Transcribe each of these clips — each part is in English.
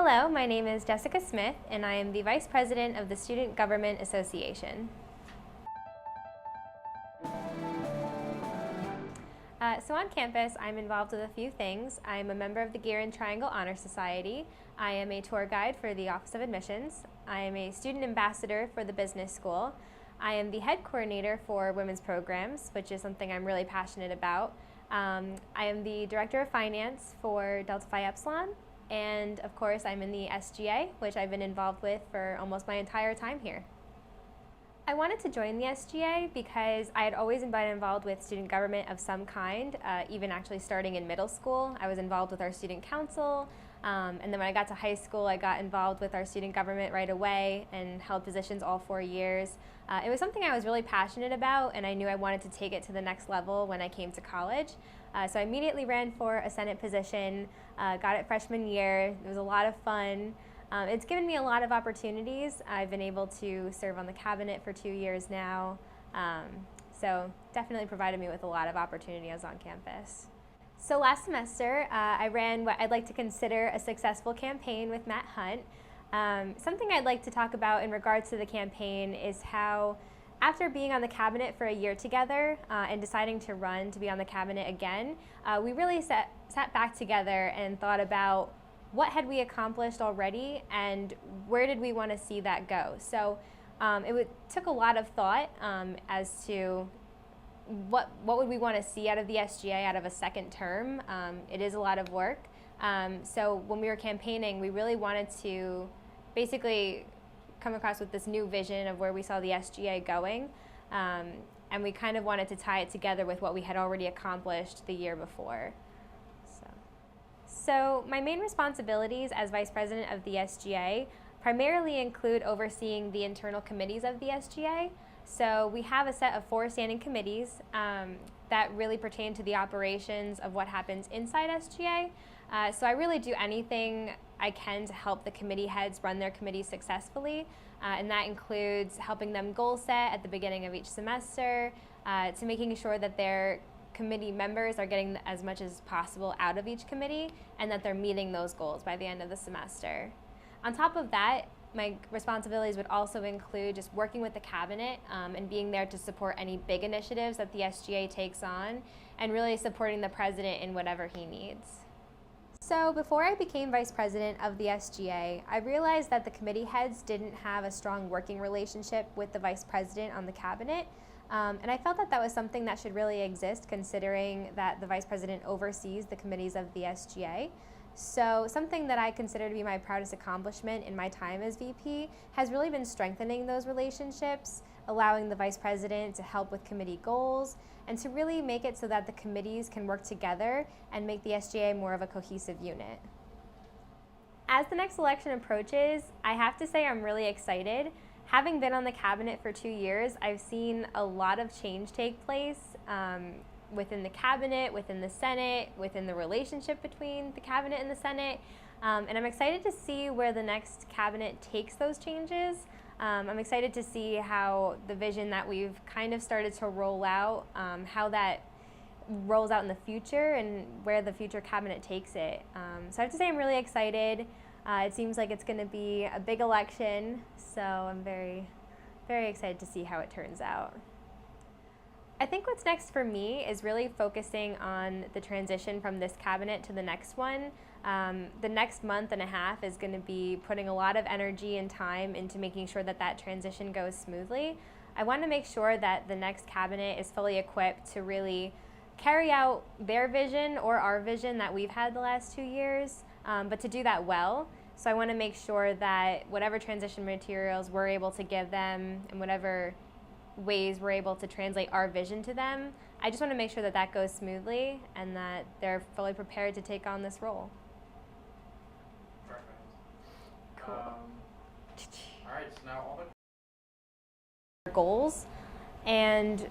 Hello, my name is Jessica Smith, and I am the Vice President of the Student Government Association. So on campus, I'm involved with a few things. I'm a member of the Gear and Triangle Honor Society. I am a tour guide for the Office of Admissions. I am a student ambassador for the business school. I am the head coordinator for women's programs, which is something I'm really passionate about. I am the director of finance for Delta Phi Epsilon. And of course, I'm in the SGA, which I've been involved with for almost my entire time here. I wanted to join the SGA because I had always been involved with student government of some kind, even actually starting in middle school. I was involved with our student council, and then when I got to high school, I got involved with our student government right away and held positions all 4 years. It was something I was really passionate about, and I knew I wanted to take it to the next level when I came to college. So I immediately ran for a Senate position, got it freshman year. It was a lot of fun. It's given me a lot of opportunities. I've been able to serve on the cabinet for 2 years now, so definitely provided me with a lot of opportunities on campus. So last semester, I ran what I'd like to consider a successful campaign with Matt Hunt. Something I'd like to talk about in regards to the campaign is how, after being on the cabinet for a year together and deciding to run to be on the cabinet again, we really sat back together and thought about what had we accomplished already and where did we want to see that go. So took a lot of thought as to what would we want to see out of the SGA out of a second term. It is a lot of work. So when we were campaigning, we really wanted to basically come across with this new vision of where we saw the SGA going, and we kind of wanted to tie it together with what we had already accomplished the year before. So my main responsibilities as Vice President of the SGA primarily include overseeing the internal committees of the SGA. So we have a set of 4 standing committees that really pertain to the operations of what happens inside SGA. So I really do anything I can to help the committee heads run their committees successfully, and that includes helping them goal set at the beginning of each semester, to making sure that their committee members are getting as much as possible out of each committee and that they're meeting those goals by the end of the semester. On top of that, my responsibilities would also include just working with the cabinet and being there to support any big initiatives that the SGA takes on and really supporting the president in whatever he needs. So before I became Vice President of the SGA, I realized that the committee heads didn't have a strong working relationship with the Vice President on the cabinet. And I felt that that was something that should really exist, considering that the Vice President oversees the committees of the SGA. So something that I consider to be my proudest accomplishment in my time as VP has really been strengthening those relationships, allowing the Vice President to help with committee goals, and to really make it so that the committees can work together and make the SGA more of a cohesive unit. As the next election approaches, I have to say I'm really excited. Having been on the cabinet for 2 years, I've seen a lot of change take place within the cabinet, within the Senate, within the relationship between the cabinet and the Senate, and I'm excited to see where the next cabinet takes those changes. I'm excited to see how the vision that we've kind of started to roll out, how that rolls out in the future and where the future cabinet takes it. So I have to say I'm really excited. It seems like it's going to be a big election, so I'm very, very excited to see how it turns out. I think what's next for me is really focusing on the transition from this cabinet to the next one. The next month and a half is going to be putting a lot of energy and time into making sure that that transition goes smoothly. I want to make sure that the next cabinet is fully equipped to really carry out their vision or our vision that we've had the last 2 years, but to do that well. So I want to make sure that whatever transition materials we're able to give them and whatever ways we're able to translate our vision to them, I just want to make sure that that goes smoothly and that they're fully prepared to take on this role. Perfect. Cool. All right, so now all the goals, and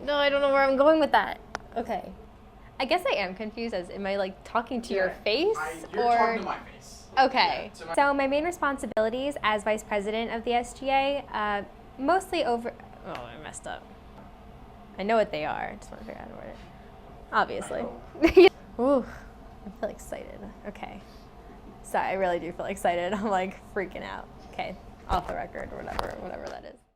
no, I don't know where I'm going with that. Okay. I guess I am confused as, am I like talking to your face? You're or talking to my face. Okay. Yeah, So my main responsibilities as Vice President of the SGA, mostly over, oh, I messed up. I know what they are, I just want to figure out how to word it. Obviously. Ooh, I feel excited. Okay. So I really do feel excited. I'm like freaking out. Okay, off the record or whatever that is.